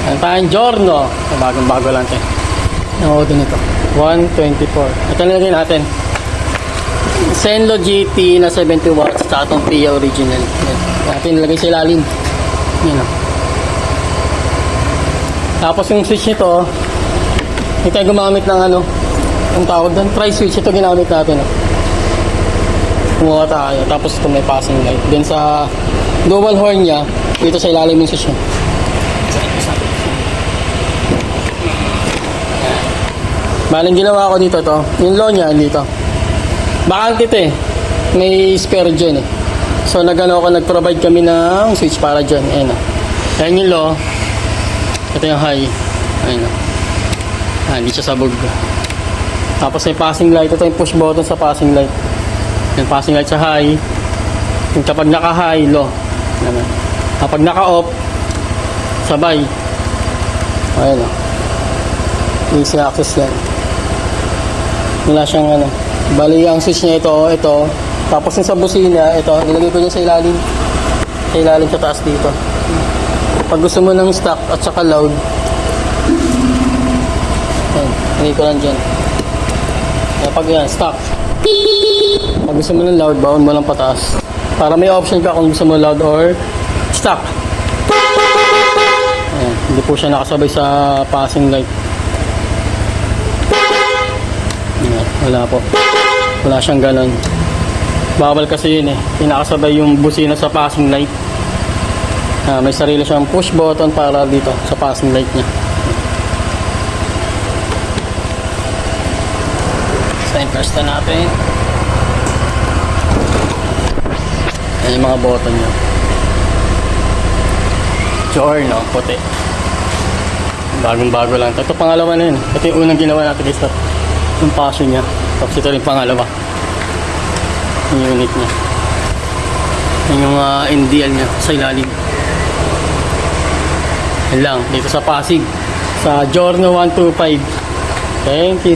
Ano tayong Giorno. Bagong bago lang ito. Ang din ito. 124. Ito nilagay natin. Senlo GT na 70 watts at itong Pia original. Yan. Natin nilagay sa ilalim. Yan o. Tapos yung switch nito, hindi tayo gumamit ng ano, ang tawag doon, tri-switch. Ito ginamit natin. Kumuha tayo. Tapos ito may passing light. Then sa dual horn niya, dito sa ilalim yung switch niya. Baling ginawa ko dito to. Yung low niya dito. Bakante ito eh. May spare dyan eh. So nag-provide kami ng switch para dyan. Ayan o. Ayan yung low. Ito yung high. Ayan o. Hindi siya sabog. Tapos may passing light. Ito yung push button sa passing light. Yung passing light sa high. Yung kapag naka-high, low. Ayan. Kapag naka-off, sabay. Ayan o. Easy access yan. Wala siyang ano. Bali ang switch niya ito. Tapos yung sa busina, ito, nilagay ko niya sa ilalim. Sa ilalim sa taas dito. Pag gusto mo ng stock at saka loud, ayan, nilagay ko lang dyan. Pag yan, stock. Pag gusto mo ng loud, baon mo lang pataas. Para may option ka kung gusto mo loud or stock. Ayan, hindi po siya nakasabay sa passing light. Wala po. Wala siyang ganon. Bawal kasi yun eh. Pinakasabay yung busina sa passing light. May sarili siyang push button para dito sa passing light niya. So, press na natin. Ayan yung mga button niya. Giorno, puti. Bagong bago lang. Ito pangalawa na yun. Ito yung unang ginawa natin dito. Yung passion niya. Tapos ito rin pangalawa. Yung unit niya. Yung NDL niya sa ilalim. Yan lang. Dito sa Pasig. Sa Giorno 125. Thank you.